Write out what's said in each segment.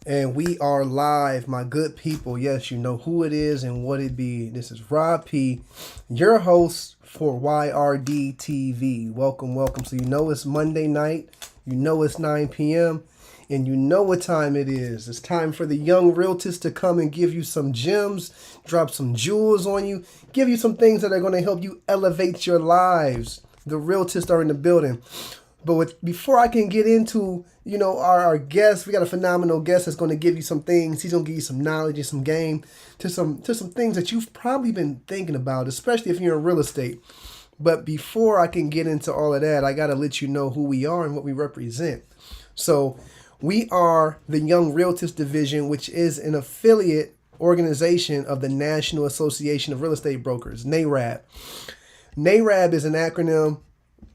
And we are live, my good people. Yes, you know who it is and what it be. This is Rob P, your host for YRDtv. Welcome, welcome. So you know it's Monday night, you know it's 9 p.m., and you know what time it is. It's time for the young realtist to come and give you some gems, drop some jewels on you, give you some things that are going to help you elevate your lives. The realtists are in the building. But before I can get into, our guest, we got a phenomenal guest that's going to give you some things. He's going to give you some knowledge and some game to some things that you've probably been thinking about, especially if you're in real estate. But before I can get into all of that, I got to let you know who we are and what we represent. So we are the Young Realtist Division, which is an affiliate organization of the National Association of Real Estate Brokers, NARAB. NARAB is an acronym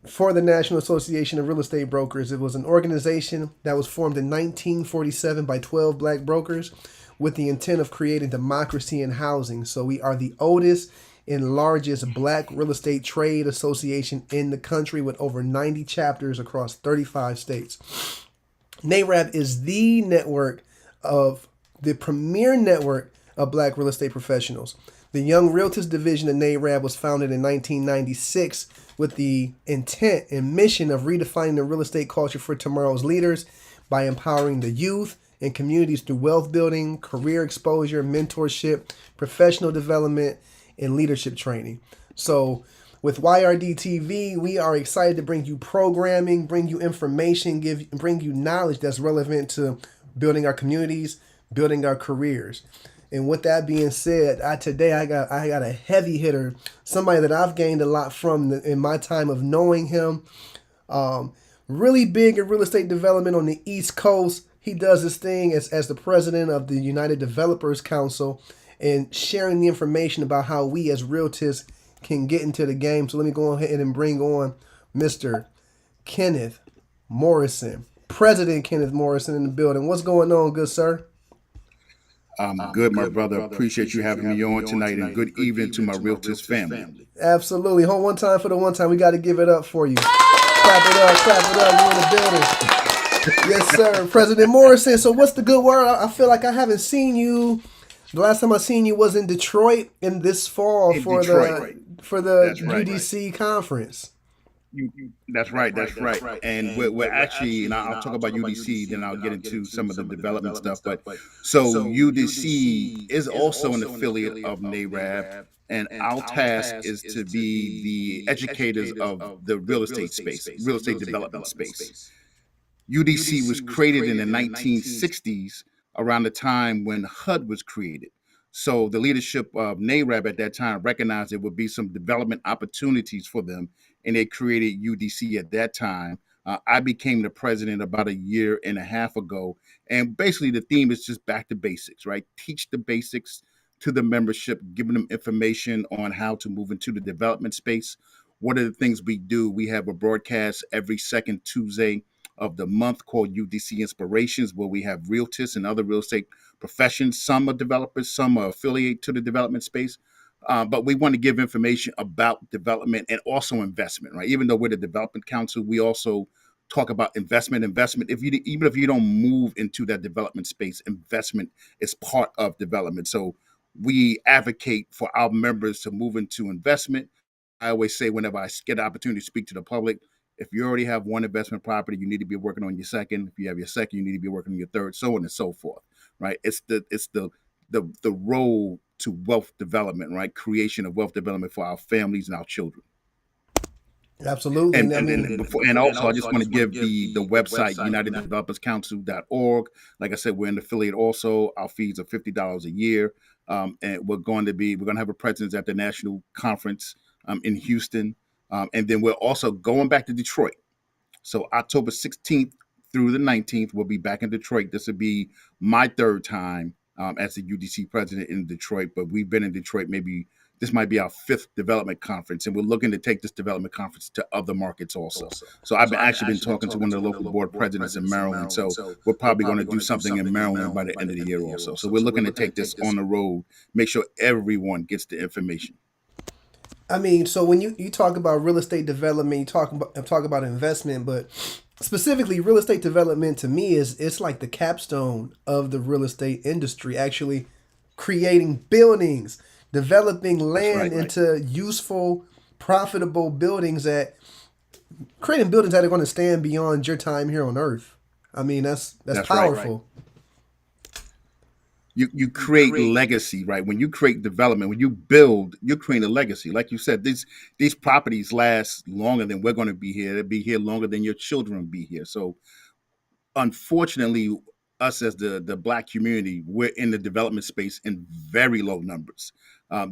for the National Association of Real Estate Brokers. It was an organization that was formed in 1947 by 12 black brokers with the intent of creating democracy in housing. So we are the oldest and largest black real estate trade association in the country with over 90 chapters across 35 states. NARAB is the premier network of black real estate professionals. The Young Realtist Division of NARAB was founded in 1996 with the intent and mission of redefining the real estate culture for tomorrow's leaders by empowering the youth and communities through wealth building, career exposure, mentorship, professional development, and leadership training. So with YRDtv, we are excited to bring you programming, bring you information, bring you knowledge that's relevant to building our communities, building our careers. And with that being said, today I got a heavy hitter, somebody that I've gained a lot from in my time of knowing him. Really big in real estate development on the East Coast. He does his thing as the president of the United Developers Council and sharing the information about how we as realtors can get into the game. So let me go ahead and bring on Mr. Kenneth Morrison, President Kenneth Morrison in the building. What's going on, good sir? I'm good, my brother. Appreciate you having me on tonight, and good evening to my Realtist family. Absolutely. Hold one time for the one time. We got to give it up for you. Clap it up, clap it up. You're in the building. Yes, sir. President Morrison. So what's the good word? I feel like I haven't seen you. The last time I seen you was in Detroit in this fall for the UDC conference. That's right. And we're actually, and I'll talk about UDC, then I'll get into some of the development stuff. But so UDC is also an affiliate of NARAB, and our task is to be the educators of the real estate space, real estate development space. UDC was created in the 1960s, around the time when HUD was created. So the leadership of NARAB at that time recognized there would be some development opportunities for them, and they created UDC at that time. I became the president about a year and a half ago, and basically the theme is just back to basics, right? Teach the basics to the membership, giving them information on how to move into the development space. What are the things we do? We have a broadcast every second Tuesday of the month called UDC Inspirations, where we have realtists and other real estate professions. Some are developers, some are affiliated to the development space. But we want to give information about development and also investment, right? Even though we're the development council, we also talk about investment. Even if you don't move into that development space, investment is part of development. So we advocate for our members to move into investment. I always say whenever I get the opportunity to speak to the public, if you already have one investment property, you need to be working on your second. If you have your second, you need to be working on your third, so on and so forth, right? It's the role to wealth development, right? Creation of wealth development for our families and our children. Absolutely. And also, I just want to give the website UnitedDevelopersCouncil.org. Like I said, we're an affiliate also. Our fees are $50 a year. And we're going to have a presence at the national conference in Houston. And then we're also going back to Detroit. So October 16th through the 19th, we'll be back in Detroit. This will be my third time as the UDC president in Detroit, but we've been in Detroit this might be our fifth development conference, and we're looking to take this development conference to other markets also. So I've actually been talking to one of the local board presidents in Maryland, so we're probably going to do something in Maryland by the end of the year also. So we're looking to take this on the road, make sure everyone gets the information. I mean, so when you talk about real estate development, you talk about investment, but specifically real estate development to me is it's like the capstone of the real estate industry. Actually, creating buildings, developing That's land right. into useful, profitable buildings that creating buildings that are going to stand beyond your time here on Earth. I mean, that's That's right. powerful. You create legacy, right? When you create development, when you build, you're creating a legacy. Like you said, these properties last longer than we're going to be here. They'll be here longer than your children will be here. So unfortunately, us as the black community, we're in the development space in very low numbers.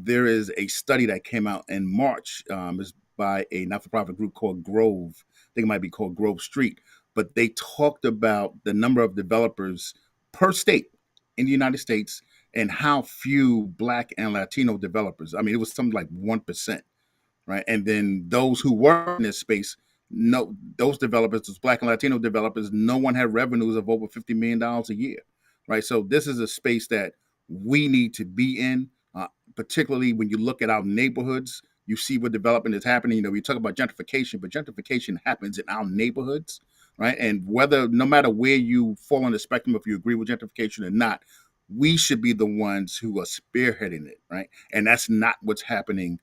There is a study that came out in March. It's by a not-for-profit group called Grove. I think it might be called Grove Street, but they talked about the number of developers per state in the United States and how few black and Latino developers. I mean, it was something like 1%, right? And then those who were in this space, no, those developers, those Black and Latino developers, no one had revenues of over $50 million a year, right? So this is a space that we need to be in, particularly when you look at our neighborhoods. You see what development is happening. You know, we talk about gentrification, but gentrification happens in our neighborhoods, right? And whether, no matter where you fall on the spectrum, if you agree with gentrification or not, we should be the ones who are spearheading it, right? And that's not what's happening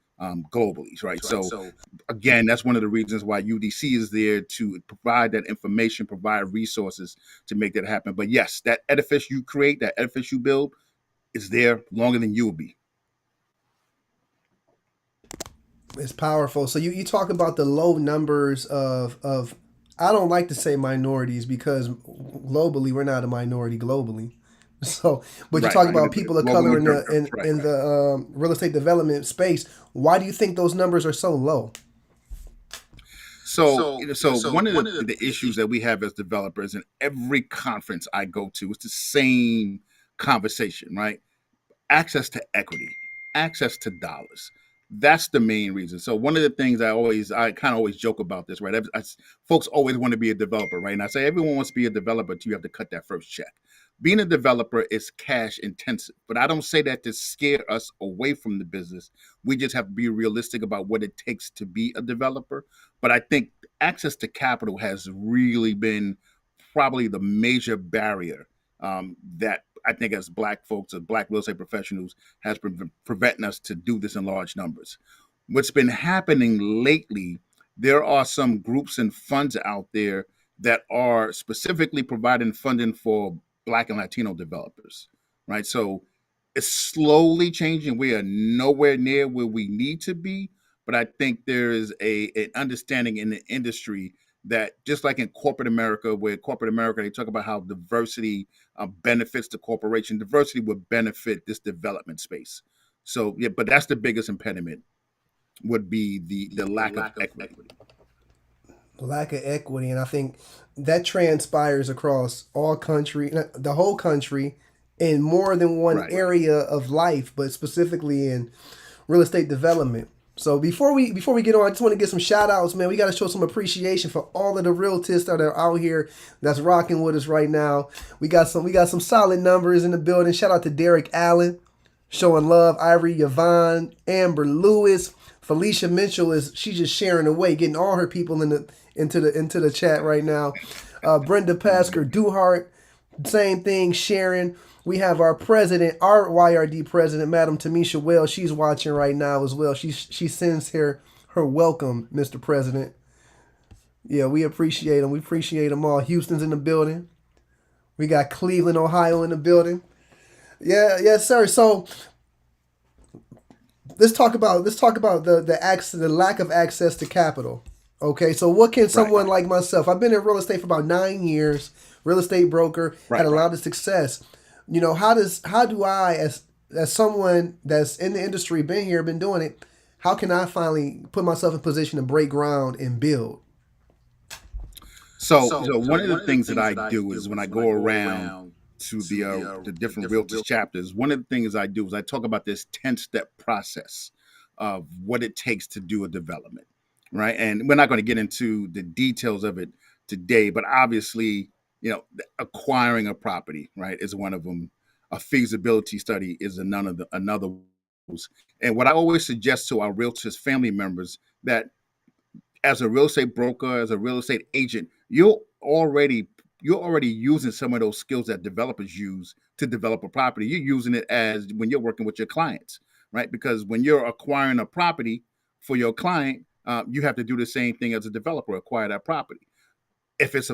globally, right? So again, that's one of the reasons why UDC is there to provide that information, provide resources to make that happen. But yes, that edifice you create, that edifice you build, is there longer than you will be. It's powerful. So you talk about the low numbers of I don't like to say minorities because globally we're not a minority globally. So, but you Right. talk about people of Globally color in the diverse. Right. in the real estate development space. Why do you think those numbers are so low? So, so one of the issues that we have as developers in every conference I go to is the same conversation, right? Access to equity, access to dollars. That's the main reason. So one of the things I kind of always joke about this, right? Folks always want to be a developer, right? And I say everyone wants to be a developer until you have to cut that first check. Being a developer is cash intensive, but I don't say that to scare us away from the business. We just have to be realistic about what it takes to be a developer. But I think access to capital has really been probably the major barrier that I think as black folks, as black real estate professionals, has preventing us to do this in large numbers. What's been happening lately, there are some groups and funds out there that are specifically providing funding for black and Latino developers, right? So it's slowly changing. We are nowhere near where we need to be, but I think there is an understanding in the industry that just like in corporate America, where corporate America, they talk about how diversity benefits the corporation, diversity would benefit this development space. So yeah, but that's the biggest impediment would be the lack of equity. Lack of equity, and I think that transpires across all country, the whole country, in more than one Right. area of life, but specifically in real estate development. So before we get on, I just want to get some shout outs, man. We got to show some appreciation for all of the realtists that are out here that's rocking with us right now. We got some solid numbers in the building. Shout out to Derek Allen, showing love. Ivory Yvonne, Amber Lewis, Felicia Mitchell she's just sharing away, getting all her people into the chat right now. Brenda Pasker, Duhart, same thing, Sharon. We have our president, our YRD president, Madam Tamisha Wells. She's watching right now as well. She sends her welcome, Mr. President. Yeah, we appreciate them. We appreciate them all. Houston's in the building. We got Cleveland, Ohio in the building. Yeah, yes, sir. So let's talk about the lack of access to capital. Okay, so what can Right. someone like myself? I've been in real estate for about 9 years, real estate broker, had Right. a lot of success. How do I as someone that's in the industry, been here, been doing it, how can I finally put myself in position to break ground and build? So one of the things that I do is when I go around to the different realtors chapters, one of the things I do is I talk about this 10-step process of what it takes to do a development, right? And we're not going to get into the details of it today, but obviously, acquiring a property, right, is one of them. A feasibility study is another one. And what I always suggest to our realtors family members that as a real estate broker, as a real estate agent, you're already using some of those skills that developers use to develop a property. You're using it as when you're working with your clients, right? Because when you're acquiring a property for your client, you have to do the same thing as a developer, acquire that property. If it's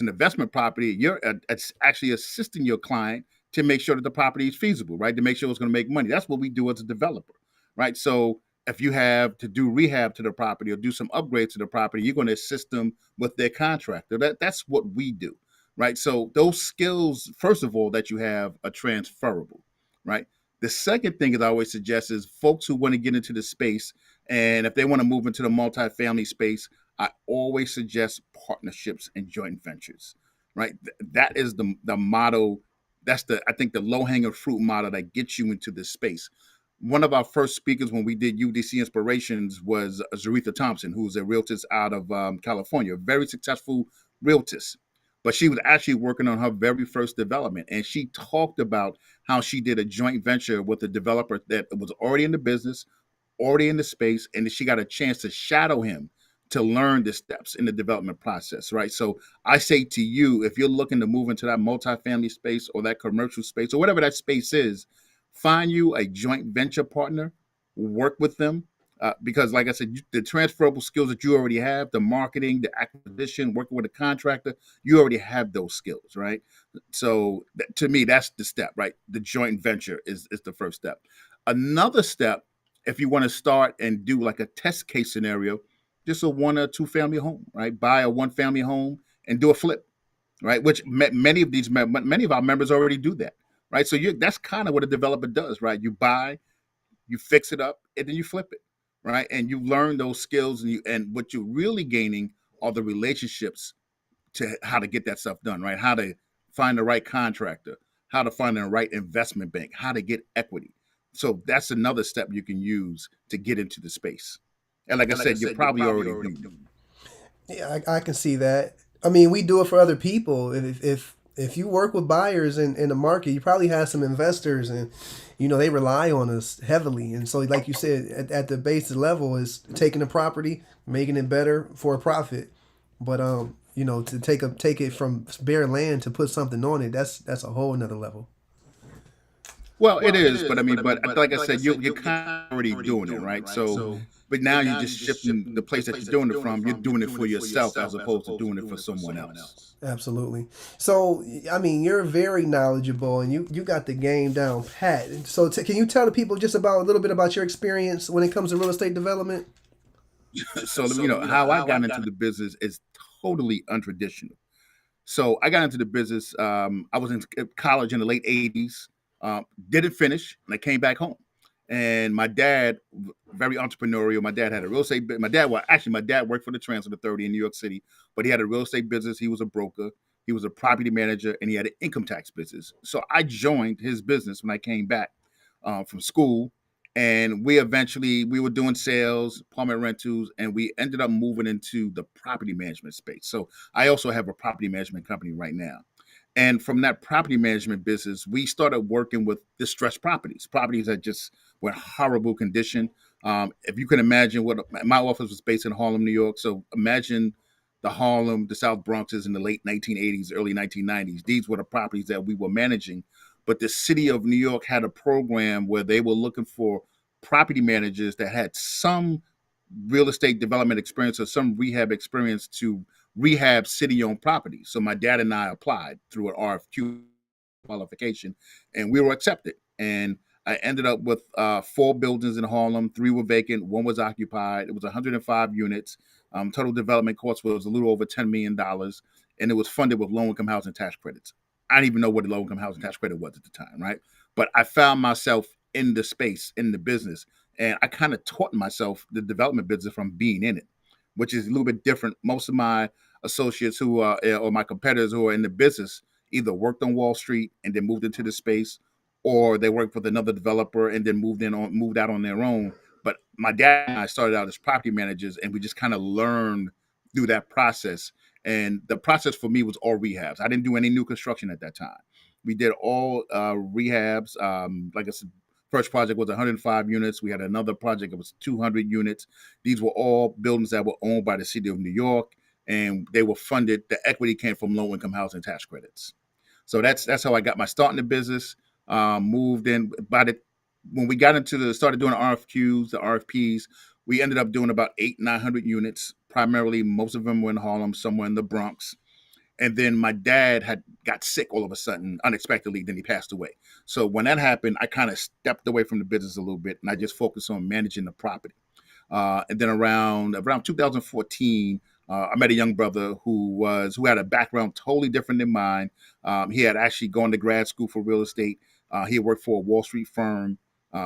an investment property, you're it's actually assisting your client to make sure that the property is feasible, right? To make sure it's going to make money. That's what we do as a developer, right? So if you have to do rehab to the property or do some upgrades to the property, you're going to assist them with their contractor. That's what we do, right? So those skills, first of all, that you have are transferable, right? The second thing that I always suggest is folks who want to get into the space and if they want to move into the multifamily space, I always suggest partnerships and joint ventures, right? That is the motto. That's I think the low hanging fruit model that gets you into this space. One of our first speakers when we did UDC Inspirations was Zaretha Thompson, who's a realtist out of California, a very successful realtist. But she was actually working on her very first development. And she talked about how she did a joint venture with a developer that was already in the business, already in the space, and she got a chance to shadow him to learn the steps in the development process, right? So I say to you, if you're looking to move into that multifamily space or that commercial space or whatever that space is, find you a joint venture partner, work with them. Because, like I said, the transferable skills that you already have, the marketing, the acquisition, working with a contractor, you already have those skills, right? So to me, that's the step, right? The joint venture is the first step. Another step, if you want to start and do like a test case scenario, just a one or two family home, right? Buy a one family home and do a flip, right? Which many of our members already do that, right? So that's kind of what a developer does, right? You buy, you fix it up, and then you flip it, right? And you learn those skills, and what you're really gaining are the relationships to how to get that stuff done, right? How to find the right contractor, how to find the right investment bank, how to get equity. So that's another step you can use to get into the space. And like I said, you're probably already doing. Yeah, I can see that. I mean, we do it for other people. If you work with buyers in the market, you probably have some investors, and they rely on us heavily. And so, like you said, at the basic level is taking the property, making it better for a profit. But to take it from bare land to put something on it, that's a whole nother level. Well, it is, but I mean, but like I said, you're kind of already doing it, right? So, but now you're just shifting the place that you're doing it from. You're doing it for yourself as opposed to doing it for someone else. Absolutely. So, I mean, you're very knowledgeable, and you got the game down pat. So, can you tell the people just about a little bit about your experience when it comes to real estate development? So, how I got into the business is totally untraditional. So, I got into the business. I was in college in the late '80s. Didn't finish, and I came back home. And my dad, very entrepreneurial. My dad had a real estate. My dad worked for the Transit Authority in New York City, but he had a real estate business. He was a broker. He was a property manager, and he had an income tax business. So I joined his business when I came back from school, and we were doing sales, apartment rentals, and we ended up moving into the property management space. So I also have a property management company right now. And from that property management business, we started working with distressed properties that just were in horrible condition. If you can imagine my office was based in Harlem, New York. So imagine the South Bronxes in the late 1980s, early 1990s. These were the properties that we were managing. But the city of New York had a program where they were looking for property managers that had some real estate development experience or some rehab experience to rehab city-owned property. So my dad and I applied through an RFQ qualification, and we were accepted. And I ended up with 4 buildings in Harlem. 3 were vacant, 1 was occupied. It was 105 units. Total development cost was a little over $10 million, and it was funded with low-income housing tax credits. I didn't even know what a low-income housing tax credit was at the time, right? But I found myself in the space, in the business, and I kind of taught myself the development business from being in it, which is a little bit different. Most of my associates or my competitors who are in the business either worked on Wall Street and then moved into the space, or they worked with another developer and then moved out on their own. But my dad and I started out as property managers, and we just kind of learned through that process. And the process for me was all rehabs. I didn't do any new construction at that time. We did all rehabs. Like I said, First project was 105 units. We had another project that was 200 units. These were all buildings that were owned by the city of New York, and they were funded. The equity came from low income housing tax credits. So that's how I got my start in the business. Moved in when we got into started doing the RFQs, the RFPs. We ended up doing about 900 units. Primarily, most of them were in Harlem, somewhere in the Bronx. And then my dad had got sick all of a sudden, unexpectedly. Then he passed away. So when that happened, I kind of stepped away from the business a little bit, and I just focused on managing the property. And then around 2014, I met a young brother who had a background totally different than mine. He had actually gone to grad school for real estate. He had worked for a Wall Street firm.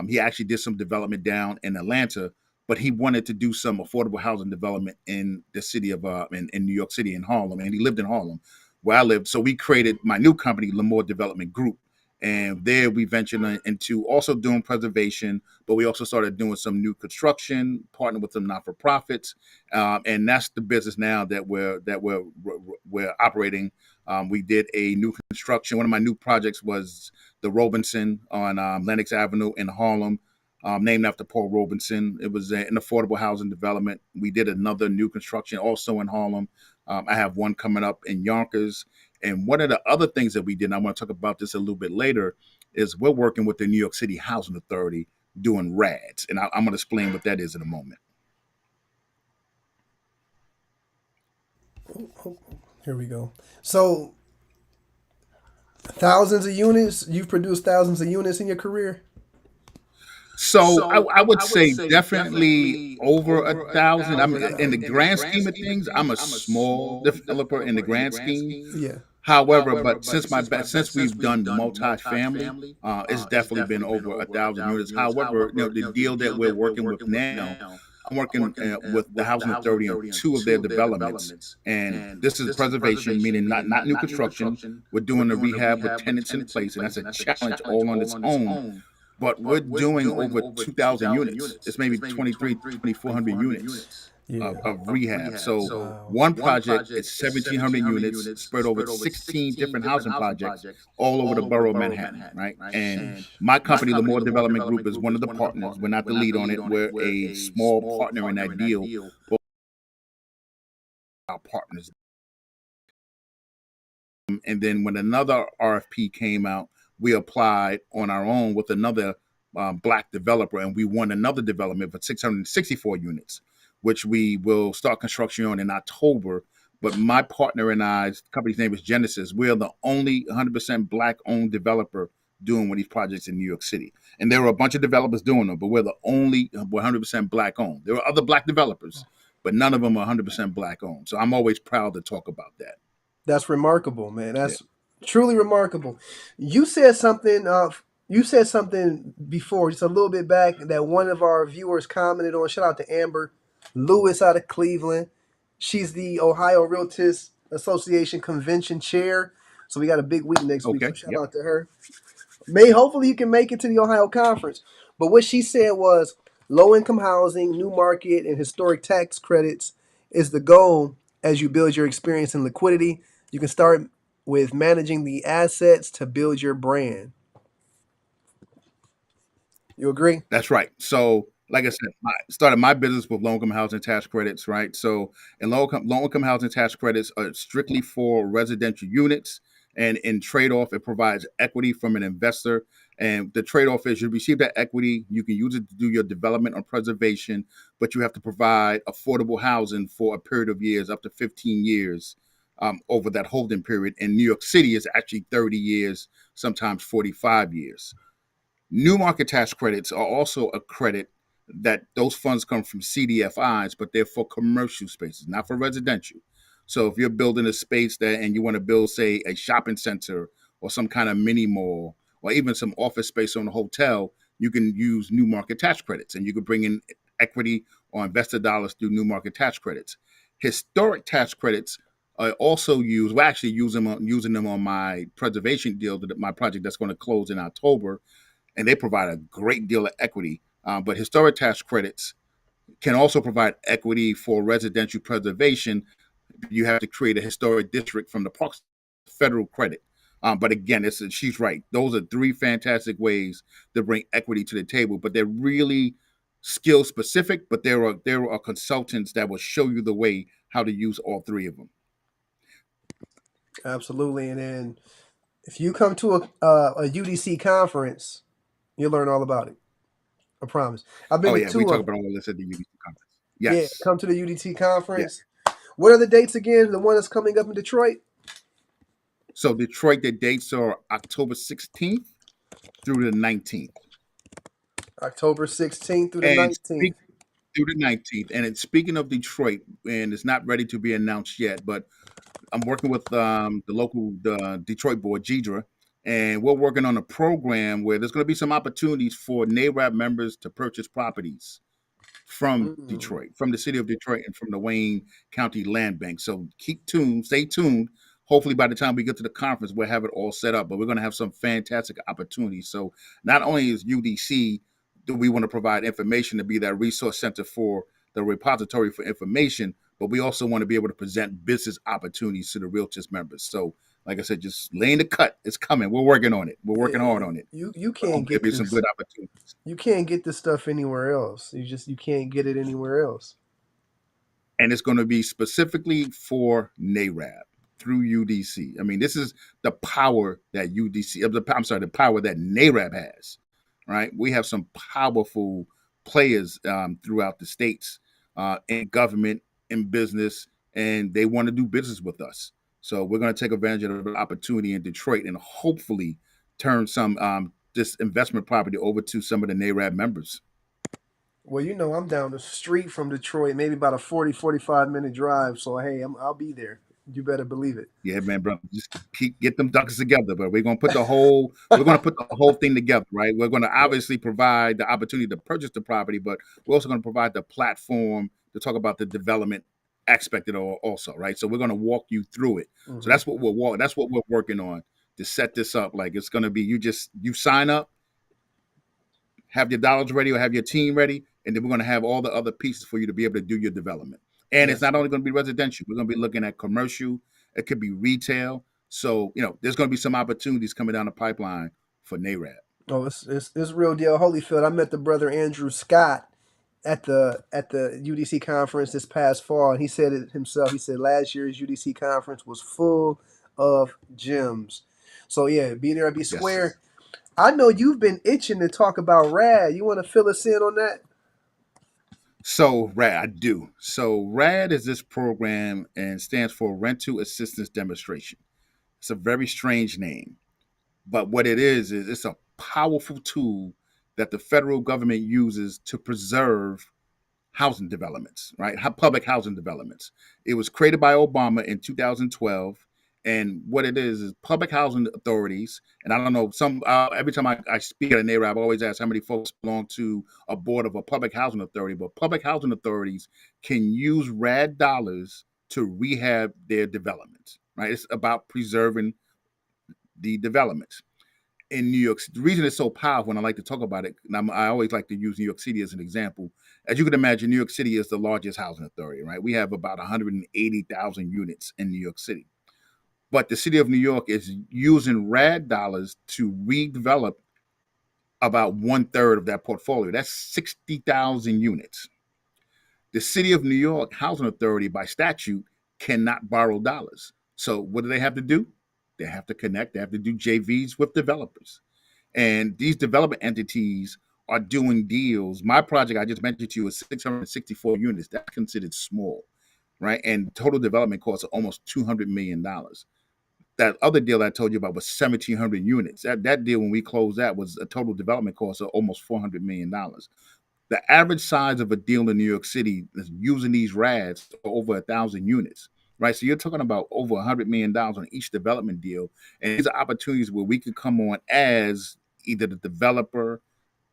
He actually did some development down in Atlanta, but he wanted to do some affordable housing development in the city of in New York City, in Harlem, and he lived in Harlem, where I lived. So we created my new company, Lemor Development Group. And there we ventured into also doing preservation, but we also started doing some new construction, partnered with some not-for-profits, and that's the business now that we're operating. We did a new construction. One of my new projects was the Robinson on Lenox Avenue in Harlem, named after Paul Robinson. It was an affordable housing development. We did another new construction also in Harlem. I have one coming up in Yonkers. And one of the other things that we did, and I want to talk about this a little bit later, is we're working with the New York City Housing Authority doing RADs. And I'm going to explain what that is in a moment. Here we go. So, thousands of units. You've produced thousands of units in your career. So I would say definitely over 1,000. I'm in the grand scheme of things. I'm a small developer in the grand scheme. Yeah. However, but since we've done multifamily, it's definitely been over 1,000 units. However, the deal that we're working with now, I'm working with the Housing Authority on two of their developments, and this is preservation, meaning not new construction. We're doing the rehab with tenants in place, and that's a challenge all on its own. But we're doing over 2,000 units. It's maybe 2,400 units. Yeah. Of rehab. So Wow. one project is 1,700 units spread over 16 different housing projects all over the borough of Manhattan, right? And my company, the More Development Group, is one of the partners. We're not the lead on it. We're a small partner in that deal. But our partners. And then when another RFP came out, we applied on our own with another Black developer, and we won another development for 664 units, which we will start construction on in October. But my partner and I, the company's name is Genesis. We're the only 100% Black-owned developer doing one of these projects in New York City. And there are a bunch of developers doing them, but we're the only 100% Black-owned. There are other Black developers, but none of them are 100% Black-owned. So I'm always proud to talk about that. That's remarkable, man. That's truly remarkable. You said something. You said something before, just a little bit back, that one of our viewers commented on. Shout out to Amber Lewis out of Cleveland. She's the Ohio Realtist Association Convention Chair. So we got a big week next week. So shout out to her. Hopefully you can make it to the Ohio Conference. But what she said was low-income housing, new market, and historic tax credits is the goal as you build your experience and liquidity. You can start with managing the assets to build your brand. You agree? That's right. So, like I said, I started my business with low-income housing tax credits, right? So, and low-income housing tax credits are strictly for residential units, and in trade-off, it provides equity from an investor. And the trade-off is you receive that equity, you can use it to do your development or preservation, but you have to provide affordable housing for a period of years, up to 15 years. Over that holding period. In New York City, is actually 30 years, sometimes 45 years. New market tax credits are also a credit that those funds come from CDFIs, but they're for commercial spaces, not for residential. So if you're building a space and you want to build, say, a shopping center or some kind of mini mall or even some office space on a hotel, you can use new market tax credits, and you can bring in equity or investor dollars through new market tax credits. Historic tax credits are also used. We're actually using them on my preservation deal, my project that's going to close in October, and they provide a great deal of equity. But historic tax credits can also provide equity for residential preservation. You have to create a historic district from the Parks, federal credit. But again, she's right. Those are three fantastic ways to bring equity to the table, but they're really skill specific. But there are consultants that will show you the way how to use all three of them. Absolutely. And then if you come to a UDC conference, you'll learn all about it. I promise. I've been Oh to yeah, we two talk of them. about all this at the UDC conference. Yeah, Yes, come to the UDT yeah. conference. What are the dates again? The one that's coming up in Detroit? So Detroit, the dates are October 16th through the 19th, October 16th through the and 19th. through the 19th. And it's speaking of Detroit, and it's not ready to be announced yet, but I'm working with the local Detroit board, Gidra, and we're working on a program where there's going to be some opportunities for NARAB members to purchase properties from Mm. Detroit, from the city of Detroit, and from the Wayne County Land Bank. So keep tuned, stay tuned. Hopefully, by the time we get to the conference, we'll have it all set up. But we're going to have some fantastic opportunities. So not only is UDC do we want to provide information to be that resource center for the repository for information, but we also want to be able to present business opportunities to the REALTIST members. So, like I said, just laying the cut. It's coming. We're working on it. We're working hard Yeah, on it. you But can't hopefully, there'll get be some this. good opportunities. You can't get this stuff anywhere else. You can't get it anywhere else. And it's going to be specifically for NARAB through UDC. I mean, this is the power that UDC, I'm sorry, the power that NARAB has, right? We have some powerful players throughout the states in government, in business, and they want to do business with us. So we're going to take advantage of the opportunity in Detroit and hopefully turn some this investment property over to some of the NARAB members. Well, I'm down the street from Detroit, maybe about a 45 minute drive. So, hey, I'll be there. You better believe it. Yeah, man, bro. Just get them ducks together, but we're gonna put the whole thing together, right? We're gonna obviously provide the opportunity to purchase the property, but we're also gonna provide the platform to talk about the development aspect of it also, right? So we're gonna walk you through it. So Hmm. that's what we're working on to set this up. Like it's gonna be you sign up, have your dollars ready or have your team ready, and then we're going to have all the other pieces for you to be able to do your development. And it's Yes. not only going to be residential, we're going to be looking at commercial, it could be retail. So, there's going to be some opportunities coming down the pipeline for NARAB. Oh, it's real deal, Holyfield. I met the brother Andrew Scott at the UDC conference this past fall, and he said it himself. He said last year's UDC conference was full of gems. So yeah, be there, be Yes. square. I know you've been itching to talk about RAD. You want to fill us in on that? So RAD, I do. So RAD is this program and stands for Rental Assistance Demonstration. It's a very strange name, but what it is it's a powerful tool that the federal government uses to preserve housing developments, right? Public housing developments. It was created by Obama in 2012. And what it is public housing authorities. And I don't know, every time I speak at a NARAB, I always ask how many folks belong to a board of a public housing authority. But public housing authorities can use RAD dollars to rehab their developments, right? It's about preserving the developments in New York. The reason it's so powerful, and I like to talk about it, and I always like to use New York City as an example. As you can imagine, New York City is the largest housing authority, right? We have about 180,000 units in New York City. But the city of New York is using RAD dollars to redevelop about one third of that portfolio. That's 60,000 units. The city of New York Housing Authority, by statute, cannot borrow dollars. So what do they have to do? They have to connect, they have to do JVs with developers. And these development entities are doing deals. My project I just mentioned to you is 664 units. That's considered small, right? And total development costs are almost $200 million. That other deal I told you about was 1,700 units. That deal, when we closed that, was a total development cost of almost $400 million. The average size of a deal in New York City is using these RADs for over 1,000 units, right? So you're talking about over $100 million on each development deal. And these are opportunities where we can come on as either the developer,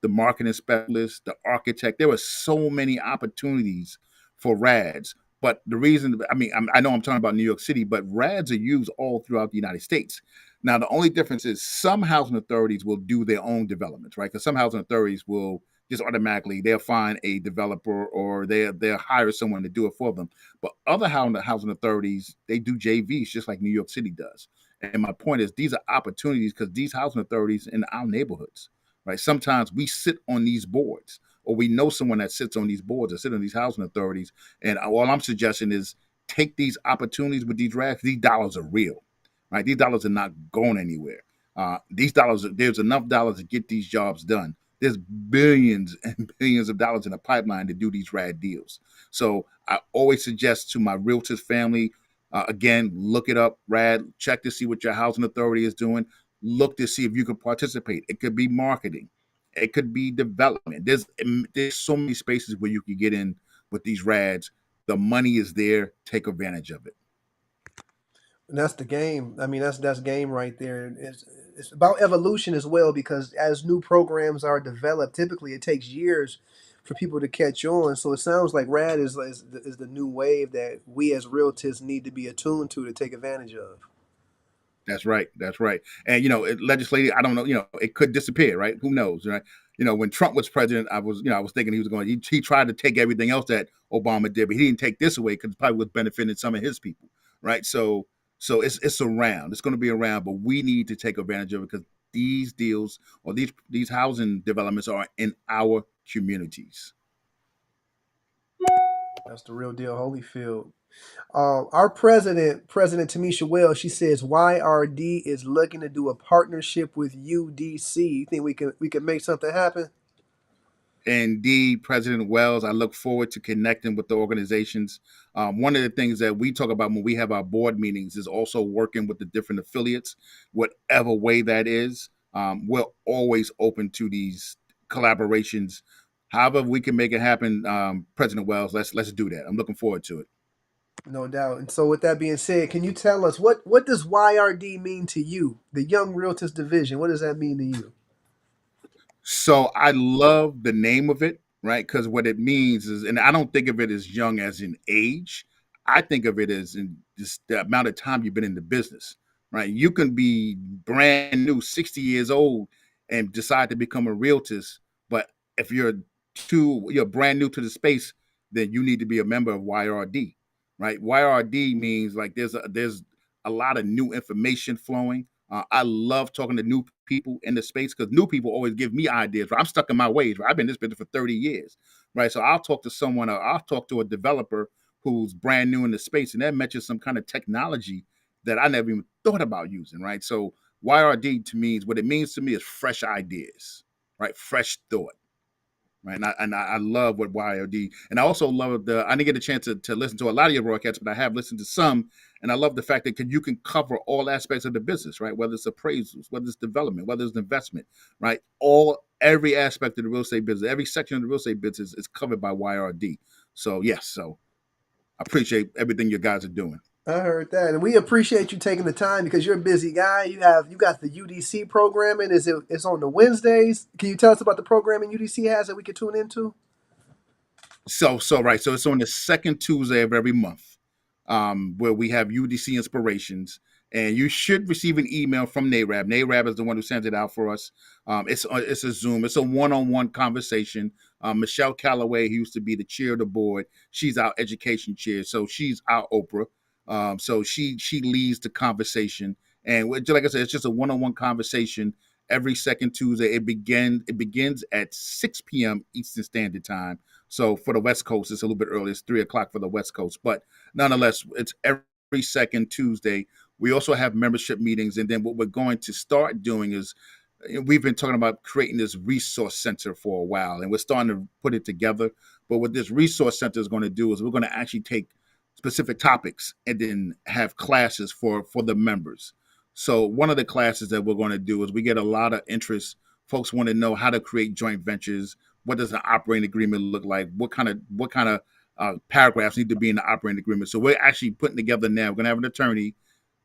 the marketing specialist, the architect. There were so many opportunities for RADs. But the reason, I know I'm talking about New York City, but RADs are used all throughout the United States. Now, the only difference is some housing authorities will do their own developments, right? Because some housing authorities will just automatically they'll find a developer or they'll hire someone to do it for them. But other housing authorities, they do JVs just like New York City does. And my point is, these are opportunities because these housing authorities in our neighborhoods, right? Sometimes we sit on these boards, or we know someone that sits on these boards or sit on these housing authorities. And all I'm suggesting is take these opportunities with these drafts. These dollars are real, right? These dollars are not going anywhere. These dollars, there's enough dollars to get these jobs done. There's billions and billions of dollars in the pipeline to do these rad deals. So I always suggest to my realtors family, again, look it up, rad, check to see what your housing authority is doing. Look to see if you can participate. It could be marketing. It could be development. There's so many spaces where you can get in with these rads. The money is there. Take advantage of it. And that's the game. I mean, that's game right there. It's about evolution as well, because as new programs are developed, typically it takes years for people to catch on. So it sounds like RAD is the new wave that we as realtors need to be attuned to take advantage of. That's right. That's right. And legislative, I don't know. It could disappear, right? Who knows, right? When Trump was president, I was thinking he was going. He tried to take everything else that Obama did, but he didn't take this away because it probably was benefiting some of his people, right? So it's around. It's going to be around, but we need to take advantage of it because these deals or these housing developments are in our communities. That's the real deal, Holyfield. Our President Tamisha Wells, she says YRD is looking to do a partnership with UDC. You think we can make something happen? Indeed, President Wells, I look forward to connecting with the organizations. One of the things that we talk about when we have our board meetings is also working with the different affiliates, whatever way that is. We're always open to these collaborations. However, we can make it happen, President Wells. Let's do that. I'm looking forward to it. No doubt. And so, with that being said, can you tell us what does YRD mean to you, the Young Realtors Division? What does that mean to you? So I love the name of it, right? Because what it means is, and I don't think of it as young as in age. I think of it as in just the amount of time you've been in the business, right? You can be brand new, 60 years old, and decide to become a realtor. But if you're brand new to the space, then you need to be a member of YRD, right? YRD means like there's a lot of new information flowing. I love talking to new people in the space because new people always give me ideas. Right? I'm stuck in my ways. Right? I've been in this business for 30 years, right? So I'll talk to someone, or I'll talk to a developer who's brand new in the space, and that mentions some kind of technology that I never even thought about using, right? So YRD to me is what it means to me is fresh ideas, right? Fresh thought. Right. And I love what YRD, and I also love I didn't get a chance to listen to a lot of your broadcasts, but I have listened to some, and I love the fact that you can cover all aspects of the business, right? Whether it's appraisals, whether it's development, whether it's investment, right? Every aspect of the real estate business, every section of the real estate business is covered by YRD. So yes, so I appreciate everything you guys are doing. I heard that, and we appreciate you taking the time because you're a busy guy. You got the UDC programming. It's on the Wednesdays? Can you tell us about the programming UDC has that we can tune into? So right. So it's on the second Tuesday of every month, where we have UDC inspirations, and you should receive an email from NARAB. NARAB is the one who sends it out for us. It's a Zoom. It's a one-on-one conversation. Michelle Calloway, who used to be the chair of the board, she's our education chair, so she's our Oprah. So she leads the conversation, and like I said, it's just a one-on-one conversation every second Tuesday. It begins at 6 p.m. Eastern Standard Time. So for the West Coast, it's a little bit early. It's 3 o'clock for the West Coast, but nonetheless, it's every second Tuesday. We also have membership meetings, and then what we're going to start doing is we've been talking about creating this resource center for a while, and we're starting to put it together. But what this resource center is going to do is we're going to actually take specific topics and then have classes for the members. So one of the classes that we're going to do is we get a lot of interest. Folks want to know how to create joint ventures. What does an operating agreement look like? What kind of paragraphs need to be in the operating agreement? So we're actually putting together now. We're going to have an attorney.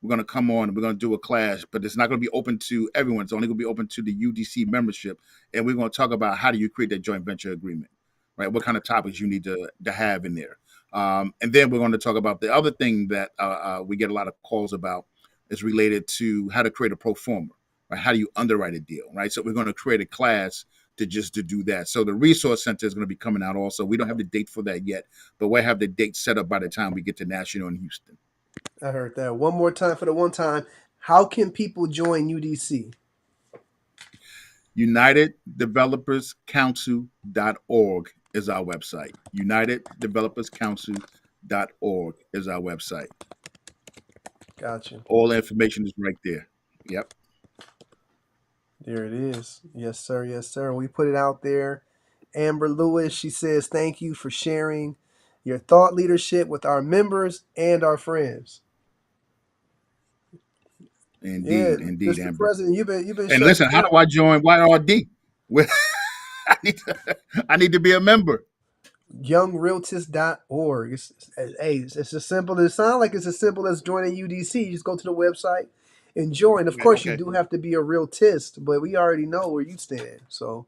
We're going to come on and we're going to do a class, but it's not going to be open to everyone. It's only going to be open to the UDC membership. And we're going to talk about how do you create that joint venture agreement, right? What kind of topics you need to have in there. And then we're going to talk about the other thing that we get a lot of calls about is related to how to create a pro forma, right? How do you underwrite a deal, right? So we're going to create a class to do that. So the resource center is going to be coming out also. We don't have the date for that yet, but we'll have the date set up by the time we get to National in Houston. I heard that. One more time for the one time. How can people join UDC? UnitedDevelopersCouncil.org is our website. UnitedDevelopersCouncil.org is our website. Gotcha. All the information is right there. Yep. There it is. Yes, sir. Yes, sir. We put it out there. Amber Lewis, she says, thank you for sharing your thought leadership with our members and our friends. Yeah, Indeed, Mr. Amber. President, you've been And shutting listen, it how down. do I join YRD? Well, I need to be a member. YoungRealtist.org. It's as simple as it sounds like it's as simple as joining UDC. You just go to the website and join. Of course, you Okay. do have to be a realtist, but we already know where you stand. So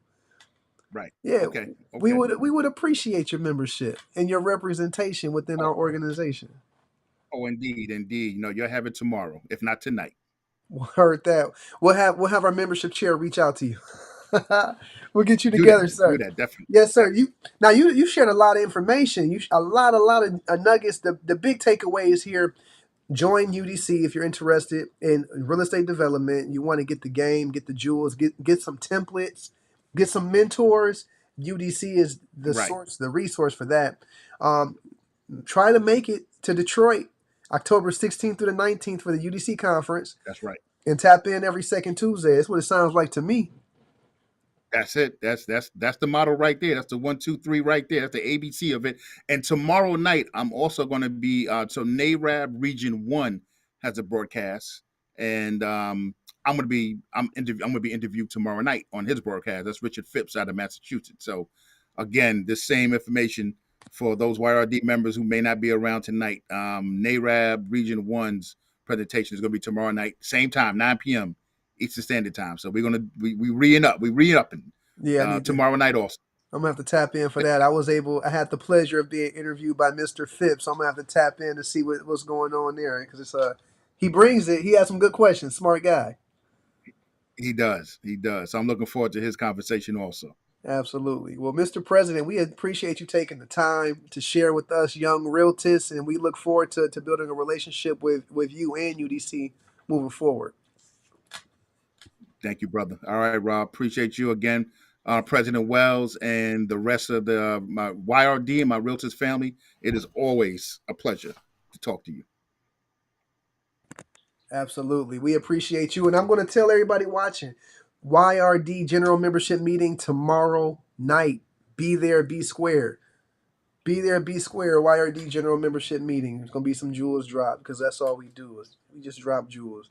Right. yeah, Okay. we Okay. would appreciate your membership and your representation within our organization. Oh, indeed. You know, you'll have it tomorrow, if not tonight. Heard that. We'll have our membership chair reach out to you. We'll get you Do that. together, Do sir. that. Definitely. Yes, sir. You shared a lot of information. A lot of nuggets. The big takeaways here. Join UDC if you're interested in real estate development. You want to get the game, get the jewels, get some templates, get some mentors. UDC is the Right. source, the resource for that. Um, Try to make it to Detroit, October 16th through the 19th for the UDC conference, That's right. and tap in every second Tuesday. That's what it sounds like to me. That's it. That's the model right there. That's the 1, 2, 3 right there. That's the ABC of it. And tomorrow night, I'm also going to be so NARAB Region 1 has a broadcast, and I'm going to be interviewed tomorrow night on his broadcast. That's Richard Phipps out of Massachusetts. So again, the same information for those YRD members who may not be around tonight. NARAB Region 1's presentation is going to be tomorrow night, same time, 9 p.m. Eastern Standard Time. So we re-upping Yeah, I need to. tomorrow night also. I'm gonna have to tap in for that. I had the pleasure of being interviewed by Mr. Phipps. So I'm gonna have to tap in to see what's going on there because he brings it. He has some good questions. Smart guy. He does. So I'm looking forward to his conversation also. Absolutely. Well, Mr. President, we appreciate you taking the time to share with us young realtists, and we look forward to building a relationship with you and UDC moving forward. Thank you, brother. All right, Rob. Appreciate you again, President Wells, and the rest of my YRD and my Realtors family. It is always a pleasure to talk to you. Absolutely. We appreciate you. And I'm going to tell everybody watching YRD General Membership Meeting tomorrow night. Be there, be square. Be there, be square. YRD General Membership Meeting. There's going to be some jewels dropped because that's all we do. We just drop jewels.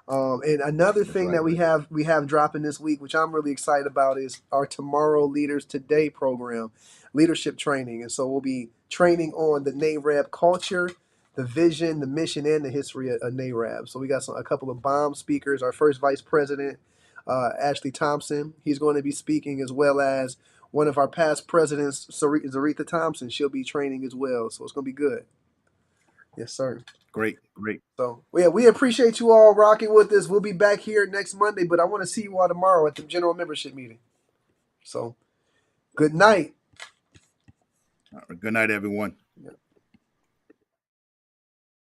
And another thing that we have dropping this week, which I'm really excited about, is our Tomorrow Leaders Today program, leadership training. And so we'll be training on the NARAB culture, the vision, the mission, and the history of NARAB. So we got a couple of bomb speakers. Our first vice president, Ashley Thompson, he's going to be speaking, as well as one of our past presidents, Zaretha Thompson. She'll be training as well. So it's going to be good. Yes, sir. Great. So yeah, we appreciate you all rocking with us. We'll be back here next Monday, but I want to see you all tomorrow at the general membership meeting. So good night. Good night, everyone. Yeah.